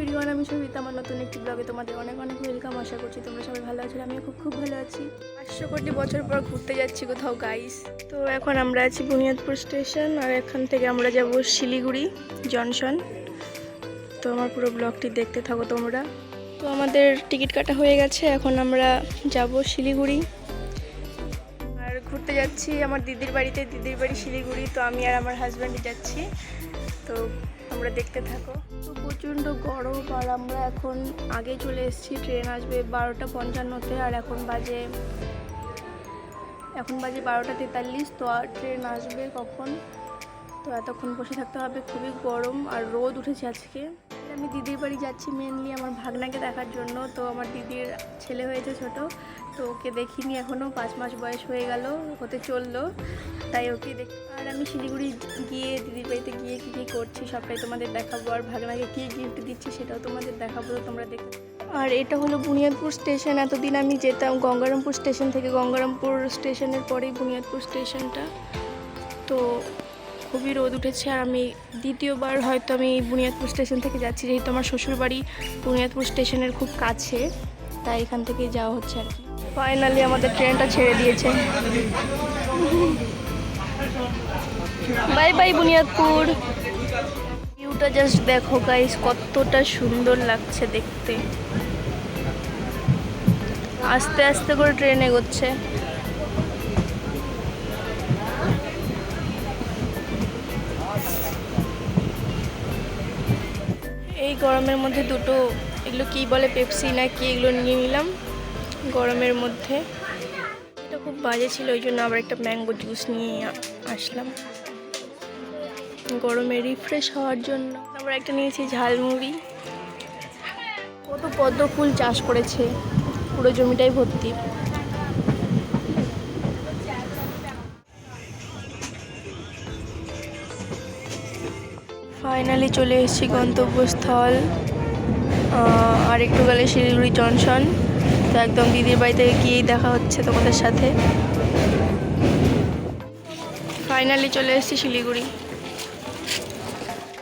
Everyone, আমি সবিতা। আমার নতুন একটি ব্লগে তোমাদের অনেক অনেক ওয়েলকাম। আশা করছি তোমরা সবাই ভালো আছো। আমিও খুব ভালো আছি। 500 কোটি বছর পর ঘুরতে যাচ্ছি কোথাও গাইস। তো এখন আমরা আছি বুনিয়াদপুর স্টেশন, আর এখান থেকে আমরা যাব শিলিগুড়ি জংশন। তো আমার পুরো ব্লগটি দেখতে থাকো তোমরা। তো আমাদের টিকিট কাটা হয়ে গেছে, এখন আমরা যাব শিলিগুড়ি। আর ঘুরতে যাচ্ছি আমার দিদির বাড়িতে, দিদির বাড়ি শিলিগুড়ি। তো আমি আর আমার হাজব্যান্ডই যাচ্ছি, তো আমরা দেখতে থাকো। তো প্রচণ্ড গরম, আর আমরা এখন আগে চলে এসেছি। ট্রেন আসবে 12:55-তে, আর এখন বাজে 12:43। তো আর ট্রেন আসবে কখন? তো এতক্ষণ বসে থাকতে হবে, খুবই গরম আর রোদ উঠেছে আজকে। আমি দিদির বাড়ি যাচ্ছি মেনলি আমার ভাগনাকে দেখার জন্য। তো আমার দিদির ছেলে হয়েছে ছোট, তো ওকে দেখিনি এখনও, 5 মাস বয়স হয়ে গেল, হতে চললো, তাই ওকে আর আমি শিলিগুড়ি গিয়ে দিদির বাড়িতে গিয়ে কী কী করছি সবটাই তোমাদের দেখাবো, আর ভাগনাকে কী গিফট দিচ্ছি সেটাও তোমাদের দেখাবো, তো তোমরা দেখো। আর এটা হলো বুনিয়াদপুর স্টেশন। এতদিন আমি যেতাম গঙ্গারামপুর স্টেশন থেকে, গঙ্গারামপুর স্টেশনের পরেই বুনিয়াদপুর স্টেশনটা। তো খুবই রোদ উঠেছে, আর আমি দ্বিতীয়বার হয়তো আমি বুনিয়াদপুর স্টেশন থেকে যাচ্ছি, যেহেতু আমার শ্বশুরবাড়ি বুনিয়াদপুর স্টেশনের খুব কাছে, তাই এখান থেকেই যাওয়া হচ্ছে আর কি। ফাইনালি আমাদের ট্রেনটা ছেড়ে দিয়েছে। Bye bye Buniyadpur. ভিউটা জাস্ট দেখো গাইস, কতটা সুন্দর লাগছে দেখতে। আস্তে আস্তে করে ট্রেন এগোচ্ছে। এই গরমের মধ্যে দুটো, এগুলো কি বলে, পেপসি না কি, এগুলো নিয়ে নিলাম গরমের মধ্যে। এটা খুব বাজে ছিল, ওই জন্য আবার একটা ম্যাঙ্গো জুস নিয়ে আসলাম গরমে রিফ্রেশ হওয়ার জন্য। আবার একটা নিয়েছি ঝালমুড়ি। কত পদ্ম ফুল চাষ করেছে, পুরো জমিটাই ভর্তি। ফাইনালি চলে এসেছি গন্তব্যস্থল, আর একটু গেলে শিলিগুড়ি জংশন। তো একদম দিদির বাড়িতে গিয়েই দেখা হচ্ছে তোমাদের সাথে। ফাইনালি চলে এসেছি শিলিগুড়ি।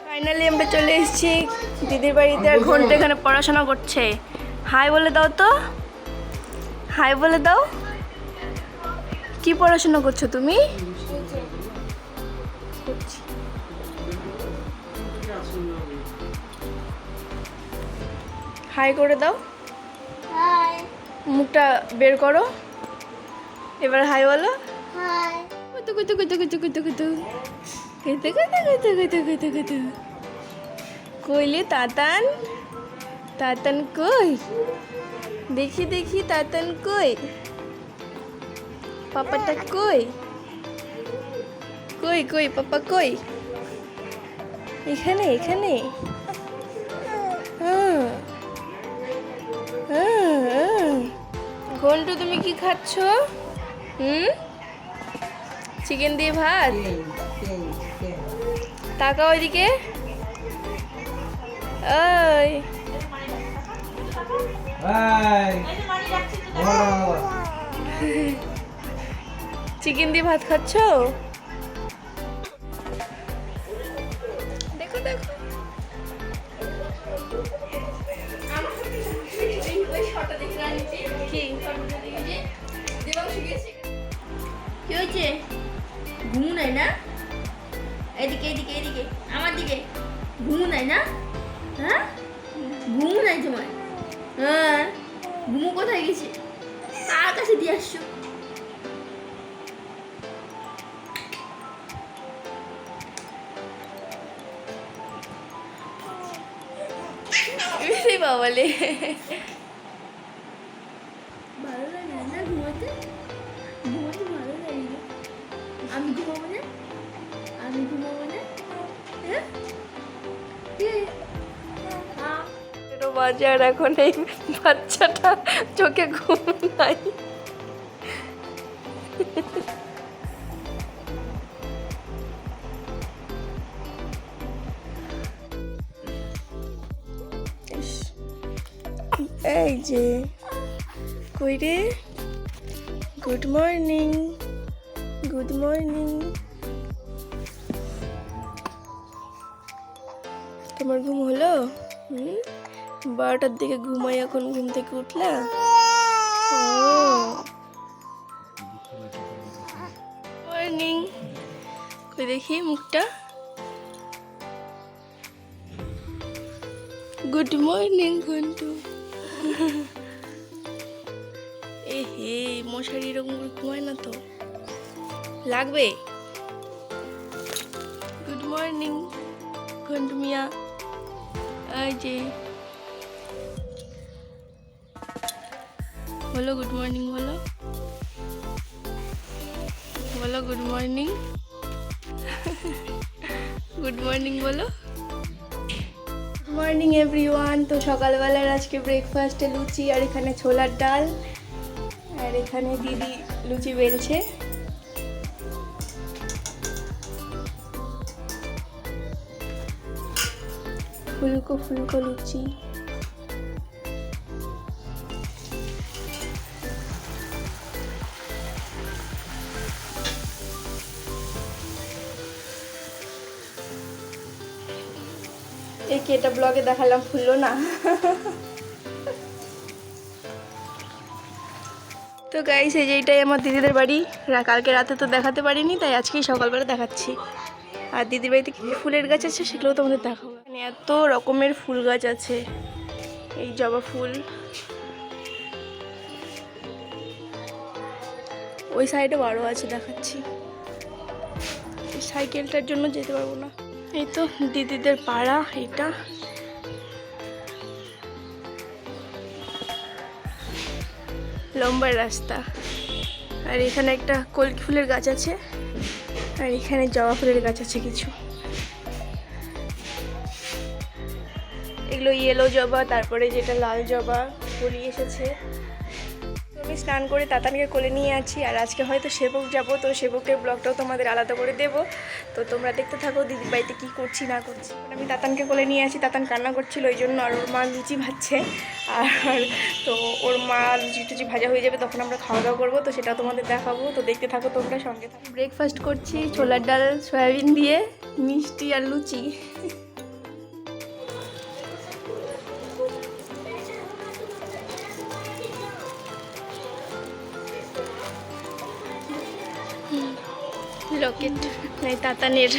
ফাইনালি আমরা চলে এসেছি দিদির বাড়িতে, আর ঘন্টা এখানে পড়াশোনা করছে। হাই বলে দাও তো, হাই বলে দাও। কি পড়াশোনা করছো তুমি? হাই করে দাও, মুখটা বের করো, এবার হাই বলো। কইলে তাতান, তাতান কই, দেখি দেখি তাতান কই, পাপাটা কই, কই কই পাপা কই, এখানে এখানে। ঘন্টু তুমি কি খাচ্ছ? চিকেন দিয়ে ভাত। তাকাও ওইদিকে, ওই চিকেন দিয়ে ভাত খাচ্ছ? দেখো দেখো, কি হয়েছে? ঘুমু নাই না? এদিকে এদিকে এদিকে আমার দিকে। ঘুমু নাই না? হ্যাঁ, ঘুমু নাই তোমার? হ্যাঁ, ঘুমু কোথায় গেছে? কার কাছে দিয়ে আসছো? বাবালে, ভালো লাগে না ঘুমাতে? ঘুমাতে ভালো লাগে না? আমি ঘুমাবো না? আমি ঘুমাবো না? হ্যাঁ, বাজে, আর এখন এই বাচ্চাটা চোখে ঘুম নাই। এই যে কই রে, গুড মর্নিং, গুড মর্নিং। তোমার ঘুম হলো? 12টার দিকে ঘুমাই, এখন ঘুম থেকে উঠলে। মর্নিং, কই দেখি মুখটা। Good morning Ghantu. এ হে, মশারি এরকম করে ঘুমায় না তো, লাগবে। গুড মর্নিং ঘন্টু মিয়া। এই যে বলো গুড মর্নিং, বলো বলো গুড মর্নিং। গুড মর্নিং বলো। Good morning everyone. তো সকালবেলার আজকে ব্রেকফাস্টে লুচি, আর এখানে ছোলার ডাল, আর এখানে দিদি লুচি বেলছে। ফুলকো ফুলকো লুচি। একে এটা ব্লগে দেখালাম, ফুললো না। তো গাইস, এই যে এইটাই আমার দিদিদের বাড়ি। কালকে রাতে তো দেখাতে পারিনি, তাই আজকেই সকালবেলা দেখাচ্ছি। আর দিদির বাড়িতে কী ফুলের গাছ আছে সেগুলোও তোমাদের দেখাবো। মানে এত রকমের ফুল গাছ আছে, এই জবা ফুল, ওই সাইডে আরও আছে, দেখাচ্ছি। সাইকেলটার জন্য যেতে পারবো না। এই তো দিদিদের পাড়া, এইটা লম্বা রাস্তা। আর এখানে একটা কলকি ফুলের গাছ আছে, আর এখানে জবা ফুলের গাছ আছে কিছু। এগুলো ইয়েলো জবা, তারপরে যেটা লাল জবা ফুল এসেছে। তো আমি স্নান করে তাতানকে কোলে নিয়ে আছি, আর আজকে হয়তো সেবক যাবো, তো সেবকের ব্লগটাও তোমাদের আলাদা করে দেবো। তো তোমরা দেখতে থাকো দিদির বাড়িতে কী করছি না করছি। আমি তাতানকে কোলে নিয়ে আছি, তাতান কান্না করছিল ওই জন্য, আর ওর মা লুচি ভাজছে। আর তো ওর মা লুচি টুচি ভাজা হয়ে যাবে, তখন আমরা খাওয়া দাওয়া করবো, তো সেটা তোমাদের দেখাবো। তো দেখতে থাকো তোমরা, সঙ্গে থাকো। ব্রেকফাস্ট করছি ছোলার ডাল সয়াবিন দিয়ে, মিষ্টি আর লুচি। লকেট, তাতানের